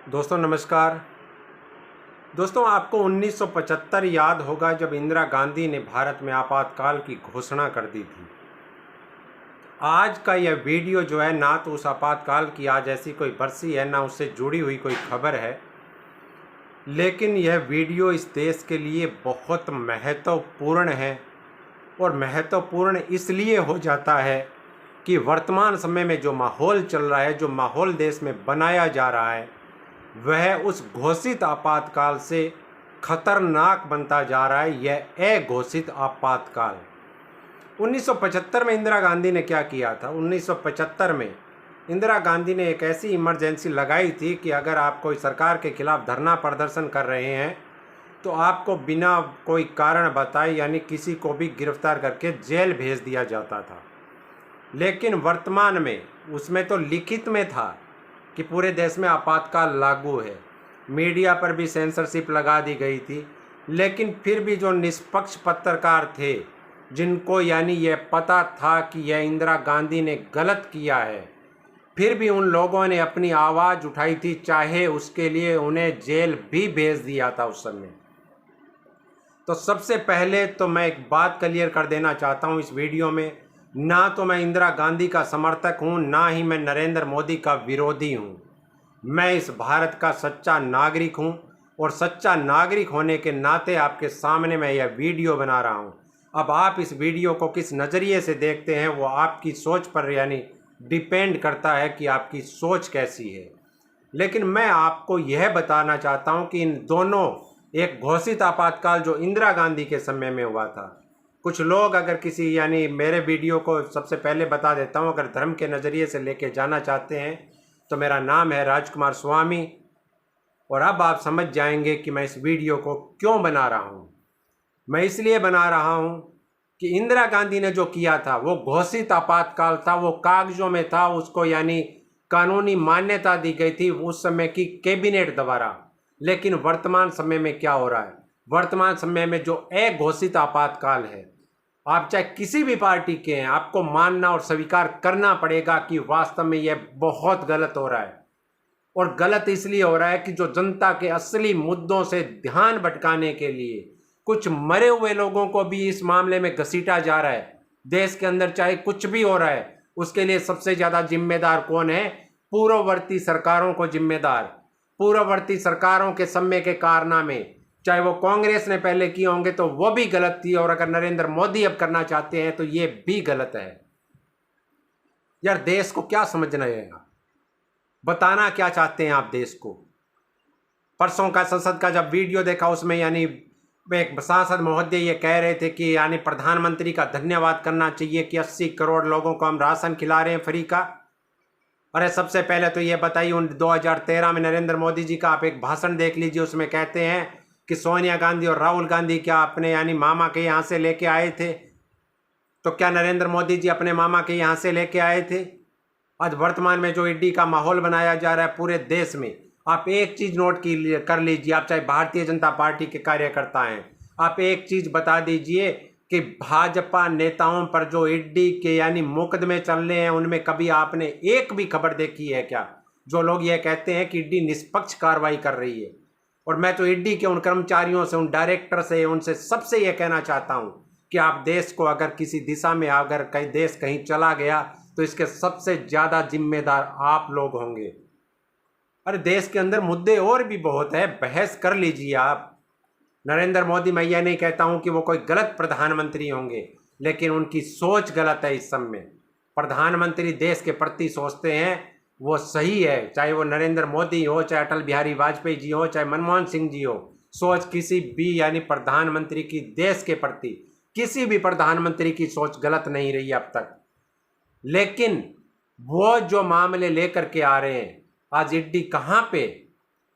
दोस्तों नमस्कार। दोस्तों आपको 1975 याद होगा जब इंदिरा गांधी ने भारत में आपातकाल की घोषणा कर दी थी। आज का यह वीडियो जो है ना तो उस आपातकाल की आज ऐसी कोई बरसी है ना उससे जुड़ी हुई कोई खबर है, लेकिन यह वीडियो इस देश के लिए बहुत महत्वपूर्ण है। और महत्वपूर्ण इसलिए हो जाता है कि वर्तमान समय में जो माहौल चल रहा है, जो माहौल देश में बनाया जा रहा है, वह उस घोषित आपातकाल से खतरनाक बनता जा रहा है। यह अघोषित आपातकाल 1975 में इंदिरा गांधी ने क्या किया था। 1975 में इंदिरा गांधी ने एक ऐसी इमरजेंसी लगाई थी कि अगर आप कोई सरकार के खिलाफ धरना प्रदर्शन कर रहे हैं तो आपको बिना कोई कारण बताए यानी किसी को भी गिरफ्तार करके जेल भेज दिया जाता था। लेकिन वर्तमान में उसमें तो लिखित में था कि पूरे देश में आपातकाल लागू है, मीडिया पर भी सेंसरशिप लगा दी गई थी, लेकिन फिर भी जो निष्पक्ष पत्रकार थे, जिनको यानी यह पता था कि यह इंदिरा गांधी ने गलत किया है, फिर भी उन लोगों ने अपनी आवाज़ उठाई थी, चाहे उसके लिए उन्हें जेल भी भेज दिया था उस समय। तो सबसे पहले तो मैं एक बात क्लियर कर देना चाहता हूँ इस वीडियो में, ना तो मैं इंदिरा गांधी का समर्थक हूँ, ना ही मैं नरेंद्र मोदी का विरोधी हूँ। मैं इस भारत का सच्चा नागरिक हूँ और सच्चा नागरिक होने के नाते आपके सामने मैं यह वीडियो बना रहा हूँ। अब आप इस वीडियो को किस नज़रिए से देखते हैं वो आपकी सोच पर यानी डिपेंड करता है कि आपकी सोच कैसी है। लेकिन मैं आपको यह बताना चाहता हूँ कि इन दोनों, एक घोषित आपातकाल जो इंदिरा गांधी के समय में हुआ था, कुछ लोग अगर किसी यानी मेरे वीडियो को सबसे पहले बता देता हूँ, अगर धर्म के नज़रिए से लेके जाना चाहते हैं तो मेरा नाम है राजकुमार स्वामी। और अब आप समझ जाएंगे कि मैं इस वीडियो को क्यों बना रहा हूँ। मैं इसलिए बना रहा हूँ कि इंदिरा गांधी ने जो किया था वो घोषित आपातकाल था, वो कागजों में था, उसको यानी कानूनी मान्यता दी गई थी उस समय की कैबिनेट द्वारा। लेकिन वर्तमान समय में क्या हो रहा है, वर्तमान समय में जो अघोषित आपातकाल है, आप चाहे किसी भी पार्टी के हैं, आपको मानना और स्वीकार करना पड़ेगा कि वास्तव में यह बहुत गलत हो रहा है। और गलत इसलिए हो रहा है कि जो जनता के असली मुद्दों से ध्यान भटकाने के लिए कुछ मरे हुए लोगों को भी इस मामले में घसीटा जा रहा है। देश के अंदर चाहे कुछ भी हो रहा है, उसके लिए सबसे ज़्यादा जिम्मेदार कौन है? पूर्ववर्ती सरकारों को जिम्मेदार, पूर्ववर्ती सरकारों के समय के कारनामे, चाहे वो कांग्रेस ने पहले किए होंगे तो वो भी गलत थी, और अगर नरेंद्र मोदी अब करना चाहते हैं तो ये भी गलत है। यार देश को क्या समझना है, बताना क्या चाहते हैं आप देश को? परसों का संसद का जब वीडियो देखा उसमें यानी एक सांसद महोदय ये कह रहे थे कि यानी प्रधानमंत्री का धन्यवाद करना चाहिए कि 80 करोड़ लोगों को हम राशन खिला रहे हैं फ्री का। अरे सबसे पहले तो ये बताइए, 2013 में नरेंद्र मोदी जी का आप एक भाषण देख लीजिए, उसमें कहते हैं कि सोनिया गांधी और राहुल गांधी क्या अपने यानी मामा के यहाँ से लेके आए थे? तो क्या नरेंद्र मोदी जी अपने मामा के यहाँ से लेके आए थे? आज वर्तमान में जो ईडी का माहौल बनाया जा रहा है पूरे देश में, आप एक चीज़ नोट कर लीजिए, आप चाहे भारतीय जनता पार्टी के कार्यकर्ता हैं, आप एक चीज़ बता दीजिए कि भाजपा नेताओं पर जो ईडी के यानी मुकदमे चल रहे हैं उनमें कभी आपने एक भी खबर देखी है क्या? जो लोग ये कहते हैं कि ईडी निष्पक्ष कार्रवाई कर रही है। और मैं तो ईडी के उन कर्मचारियों से, उन डायरेक्टर से, उनसे सबसे ये कहना चाहता हूँ कि आप देश को अगर किसी दिशा में, अगर कहीं देश कहीं चला गया तो इसके सबसे ज़्यादा जिम्मेदार आप लोग होंगे। अरे देश के अंदर मुद्दे और भी बहुत है, बहस कर लीजिए आप। नरेंद्र मोदी, मैं ये नहीं कहता हूँ कि वो कोई गलत प्रधानमंत्री होंगे, लेकिन उनकी सोच गलत है इस समय। प्रधानमंत्री देश के प्रति सोचते हैं वो सही है, चाहे वो नरेंद्र मोदी हो, चाहे अटल बिहारी वाजपेयी जी हो, चाहे मनमोहन सिंह जी हो। सोच किसी भी यानी प्रधानमंत्री की, देश के प्रति किसी भी प्रधानमंत्री की सोच गलत नहीं रही अब तक। लेकिन वो जो मामले लेकर के आ रहे हैं, आज ईडी कहाँ पे?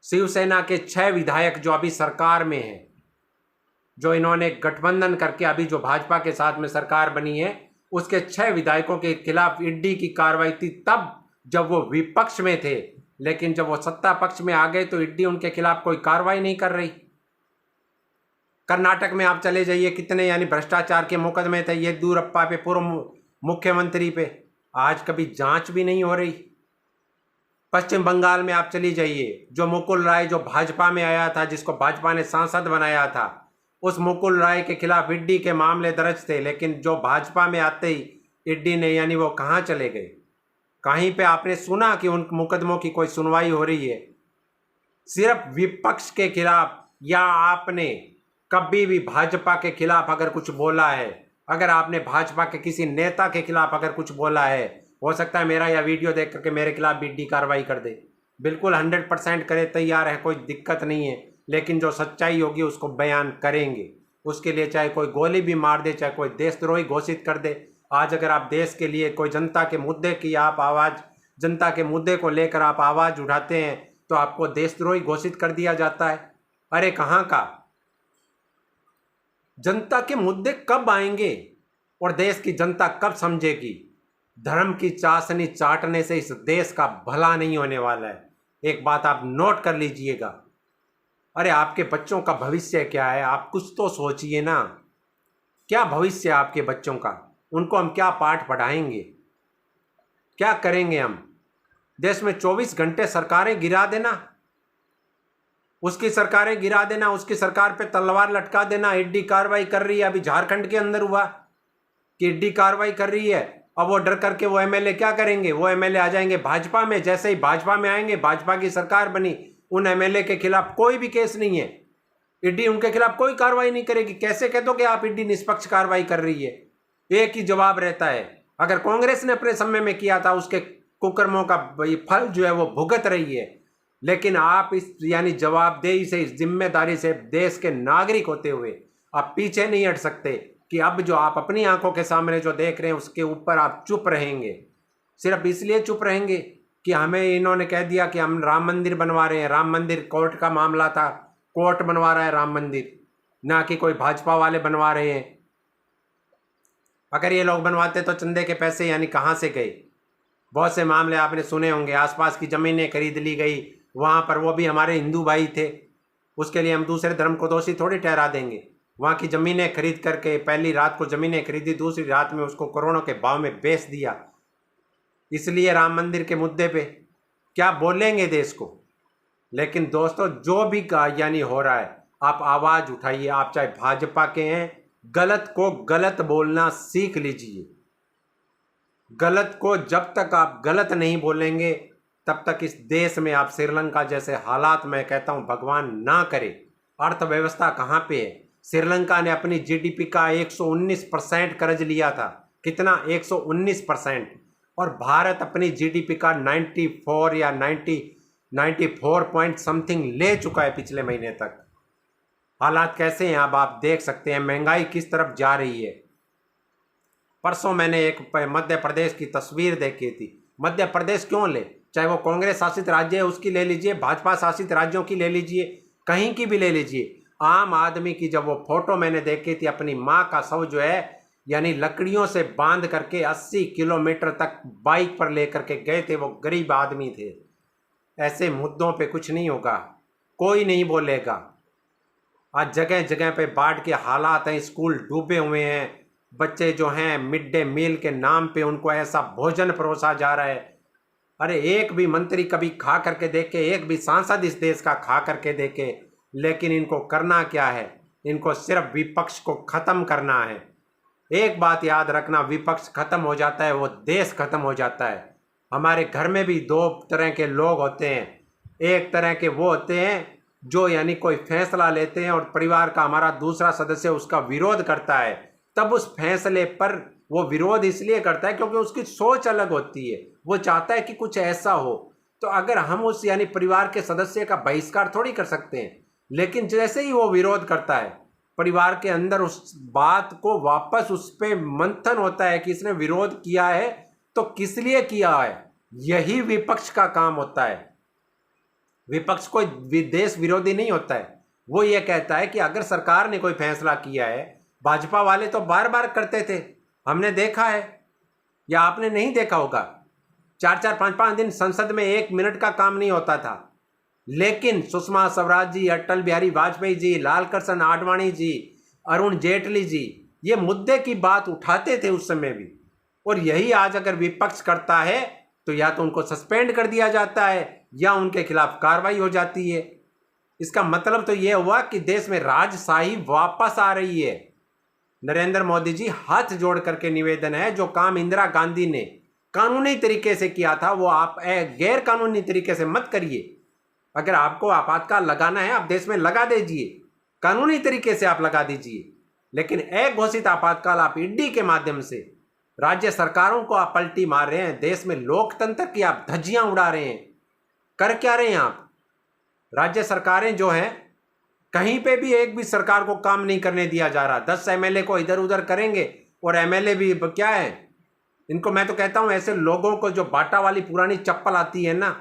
शिवसेना के 6 विधायक जो अभी सरकार में हैं, जो इन्होंने गठबंधन करके अभी जो भाजपा के साथ में सरकार बनी है, उसके 6 विधायकों के खिलाफ ईडी की कार्रवाई थी तब जब वो विपक्ष में थे। लेकिन जब वो सत्ता पक्ष में आ गए तो ईडी उनके खिलाफ कोई कार्रवाई नहीं कर रही। कर्नाटक में आप चले जाइए, कितने यानी भ्रष्टाचार के मुकदमे थे येदियुरप्पा पे, पूर्व मुख्यमंत्री पे, आज कभी जांच भी नहीं हो रही। पश्चिम बंगाल में आप चली जाइए, जो मुकुल राय जो भाजपा में आया था, जिसको भाजपा ने सांसद बनाया था, उस मुकुल राय के खिलाफ ईडी के मामले दर्ज थे, लेकिन जो भाजपा में आते ही ईडी ने यानी वो कहाँ चले गए? कहीं पे आपने सुना कि उन मुकदमों की कोई सुनवाई हो रही है? सिर्फ विपक्ष के खिलाफ, या आपने कभी भी भाजपा के खिलाफ अगर कुछ बोला है, अगर आपने भाजपा के किसी नेता के खिलाफ अगर कुछ बोला है, हो सकता है मेरा यह वीडियो देख करके मेरे खिलाफ भी ईडी कार्रवाई कर दे, बिल्कुल 100% करे, तैयार है, कोई दिक्कत नहीं है। लेकिन जो सच्चाई होगी उसको बयान करेंगे, उसके लिए चाहे कोई गोली भी मार दे, चाहे कोई देशद्रोही घोषित कर दे। आज अगर आप देश के लिए कोई जनता के मुद्दे की आप आवाज़, जनता के मुद्दे को लेकर आप आवाज़ उठाते हैं तो आपको देशद्रोही घोषित कर दिया जाता है। अरे कहाँ का? जनता के मुद्दे कब आएंगे और देश की जनता कब समझेगी? धर्म की चाशनी चाटने से इस देश का भला नहीं होने वाला है, एक बात आप नोट कर लीजिएगा। अरे आपके बच्चों का भविष्य क्या है? आप कुछ तो सोचिए ना, क्या भविष्य है आपके बच्चों का? उनको हम क्या पाठ पढ़ाएंगे, क्या करेंगे हम? देश में 24 घंटे सरकारें गिरा देना, उसकी सरकारें गिरा देना, उसकी सरकार पे तलवार लटका देना। ईडी कार्रवाई कर रही है, अभी झारखंड के अंदर हुआ कि ईडी कार्रवाई कर रही है। अब वो डर करके वो एमएलए क्या करेंगे? वो एमएलए आ जाएंगे भाजपा में। जैसे ही भाजपा में आएंगे, भाजपा की सरकार बनी, उन एमएलए के खिलाफ कोई भी केस नहीं है, ईडी उनके खिलाफ कोई कार्रवाई नहीं करेगी। कैसे कह दो कि आप ईडी निष्पक्ष कार्रवाई कर रही है? एक ही जवाब रहता है, अगर कांग्रेस ने अपने समय में किया था उसके कुकर्मों का फल जो है वो भुगत रही है। लेकिन आप इस यानी जवाबदेही से, इस जिम्मेदारी से देश के नागरिक होते हुए आप पीछे नहीं हट सकते कि अब जो आप अपनी आंखों के सामने जो देख रहे हैं उसके ऊपर आप चुप रहेंगे। सिर्फ इसलिए चुप रहेंगे कि हमें इन्होंने कह दिया कि हम राम मंदिर बनवा रहे हैं। राम मंदिर कोर्ट का मामला था, कोर्ट बनवा रहा है राम मंदिर, ना कि कोई भाजपा वाले बनवा रहे हैं। अगर ये लोग बनवाते तो चंदे के पैसे यानी कहाँ से गए? बहुत से मामले आपने सुने होंगे, आसपास की ज़मीनें खरीद ली गई, वहाँ पर वो भी हमारे हिंदू भाई थे, उसके लिए हम दूसरे धर्म को दोषी थोड़ी ठहरा देंगे। वहाँ की ज़मीनें खरीद करके पहली रात को ज़मीनें खरीदी, दूसरी रात में उसको करोड़ों के भाव में बेच दिया। इसलिए राम मंदिर के मुद्दे पे क्या बोलेंगे देश को? लेकिन दोस्तों जो भी यानी हो रहा है, आप आवाज़ उठाइए। आप चाहे भाजपा के हैं, गलत को गलत बोलना सीख लीजिए। गलत को जब तक आप गलत नहीं बोलेंगे तब तक इस देश में आप श्रीलंका जैसे हालात, मैं कहता हूं भगवान ना करे। अर्थव्यवस्था कहाँ पे है? श्रीलंका ने अपनी जीडीपी का 119% कर्ज लिया था। कितना? 119%। और भारत अपनी जीडीपी का 94 या 94 पॉइंट समथिंग ले चुका है पिछले महीने तक। हालात कैसे हैं अब आप देख सकते हैं, महंगाई किस तरफ जा रही है। परसों मैंने एक मध्य प्रदेश की तस्वीर देखी थी। मध्य प्रदेश क्यों ले, चाहे वो कांग्रेस शासित राज्य है उसकी ले लीजिए, भाजपा शासित राज्यों की ले लीजिए, कहीं की भी ले लीजिए। आम आदमी की जब वो फोटो मैंने देखी थी, अपनी माँ का शव जो है यानी लकड़ियों से बांध करके 80 किलोमीटर तक बाइक पर लेकर के गए थे, वो गरीब आदमी थे। ऐसे मुद्दों पे कुछ नहीं होगा, कोई नहीं बोलेगा। आज जगह जगह पे बाढ़ के हालात हैं, स्कूल डूबे हुए हैं, बच्चे जो हैं मिड डे मील के नाम पे उनको ऐसा भोजन परोसा जा रहा है। अरे एक भी मंत्री कभी खा करके देखे, एक भी सांसद इस देश का खा करके देखे। लेकिन इनको करना क्या है? इनको सिर्फ विपक्ष को ख़त्म करना है। एक बात याद रखना, विपक्ष खत्म हो जाता है वो देश खत्म हो जाता है। हमारे घर में भी दो तरह के लोग होते हैं। एक तरह के वो होते हैं जो यानी कोई फैसला लेते हैं और परिवार का हमारा दूसरा सदस्य उसका विरोध करता है, तब उस फैसले पर वो विरोध इसलिए करता है क्योंकि उसकी सोच अलग होती है, वो चाहता है कि कुछ ऐसा हो। तो अगर हम उस यानी परिवार के सदस्य का बहिष्कार थोड़ी कर सकते हैं, लेकिन जैसे ही वो विरोध करता है, परिवार के अंदर उस बात को वापस उस पर मंथन होता है कि इसने विरोध किया है तो किस लिए किया है। यही विपक्ष का काम होता है। विपक्ष कोई देश विरोधी नहीं होता है। वो ये कहता है कि अगर सरकार ने कोई फैसला किया है, भाजपा वाले तो बार बार करते थे, हमने देखा है या आपने नहीं देखा होगा, 4-4, 5-5 दिन संसद में 1 मिनट का काम नहीं होता था। लेकिन सुषमा स्वराज जी, अटल बिहारी वाजपेयी जी, लालकृष्ण आडवाणी जी, अरुण जेटली जी ये मुद्दे की बात उठाते थे उस समय भी। और यही आज अगर विपक्ष करता है तो या तो उनको सस्पेंड कर दिया जाता है या उनके खिलाफ कार्रवाई हो जाती है। इसका मतलब तो ये हुआ कि देश में राजशाही वापस आ रही है। नरेंद्र मोदी जी, हाथ जोड़ करके निवेदन है, जो काम इंदिरा गांधी ने कानूनी तरीके से किया था वो आप गैर कानूनी तरीके से मत करिए। अगर आपको आपातकाल लगाना है आप देश में लगा दीजिए, कानूनी तरीके से आप लगा दीजिए, लेकिन अघोषित आपातकाल आप ईडी के माध्यम से राज्य सरकारों को आप पलटी मार रहे हैं। देश में लोकतंत्र की आप धज्जियां उड़ा रहे हैं। कर क्या रहे हैं आप? राज्य सरकारें जो हैं, कहीं पे भी एक भी सरकार को काम नहीं करने दिया जा रहा। 10 एमएलए को इधर उधर करेंगे और एमएलए भी क्या है, इनको मैं तो कहता हूं ऐसे लोगों को जो बाटा वाली पुरानी चप्पल आती है ना,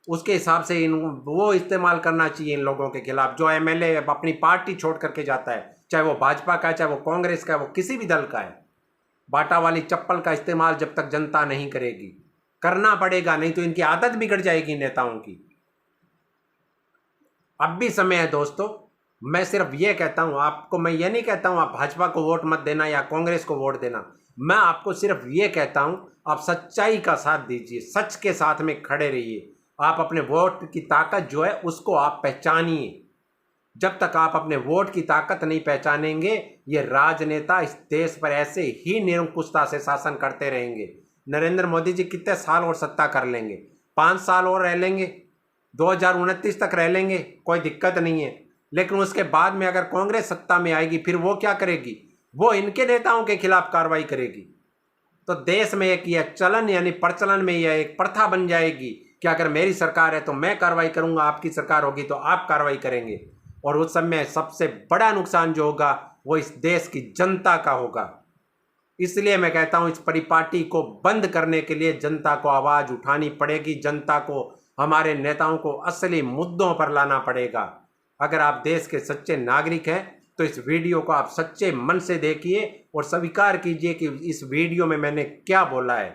उसके हिसाब से वो इस्तेमाल करना चाहिए इन लोगों के खिलाफ। जो एमएलए अपनी पार्टी छोड़ करके जाता है, चाहे वो भाजपा का है, चाहे वो कांग्रेस का है, वो किसी भी दल का है, बाटा वाली चप्पल का इस्तेमाल जब तक जनता नहीं करेगी, करना पड़ेगा, नहीं तो इनकी आदत बिगड़ जाएगी नेताओं की। अब भी समय है दोस्तों। मैं सिर्फ ये कहता हूँ आपको, मैं ये नहीं कहता हूँ आप भाजपा को वोट मत देना या कांग्रेस को वोट देना। मैं आपको सिर्फ ये कहता हूँ आप सच्चाई का साथ दीजिए, सच के साथ में खड़े रहिए। आप अपने वोट की ताकत जो है उसको आप पहचानिए। जब तक आप अपने वोट की ताकत नहीं पहचानेंगे, ये राजनेता इस देश पर ऐसे ही निरंकुशता से शासन करते रहेंगे। नरेंद्र मोदी जी कितने साल और सत्ता कर लेंगे? 5 साल और रह लेंगे, 2029 तक रह लेंगे, कोई दिक्कत नहीं है। लेकिन उसके बाद में अगर कांग्रेस सत्ता में आएगी, फिर वो क्या करेगी? वो इनके नेताओं के खिलाफ कार्रवाई करेगी। तो देश में एक यह चलन यानी प्रचलन में यह एक प्रथा बन जाएगी कि अगर मेरी सरकार है तो मैं कार्रवाई करूंगा, आपकी सरकार होगी तो आप कार्रवाई करेंगे। और उस समय सबसे बड़ा नुकसान जो होगा वो इस देश की जनता का होगा। इसलिए मैं कहता हूं इस परिपाटी को बंद करने के लिए जनता को आवाज़ उठानी पड़ेगी। जनता को, हमारे नेताओं को असली मुद्दों पर लाना पड़ेगा। अगर आप देश के सच्चे नागरिक हैं तो इस वीडियो को आप सच्चे मन से देखिए और स्वीकार कीजिए कि इस वीडियो में मैंने क्या बोला है।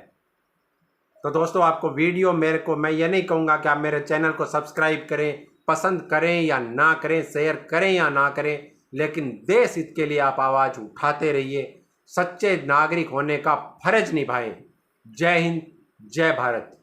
तो दोस्तों, आपको वीडियो मैं ये नहीं कहूँगा कि आप मेरे चैनल को सब्सक्राइब करें, पसंद करें या ना करें, शेयर करें या ना करें, लेकिन देश हित के लिए आप आवाज़ उठाते रहिए। सच्चे नागरिक होने का फर्ज निभाएं। जय हिंद, जय भारत।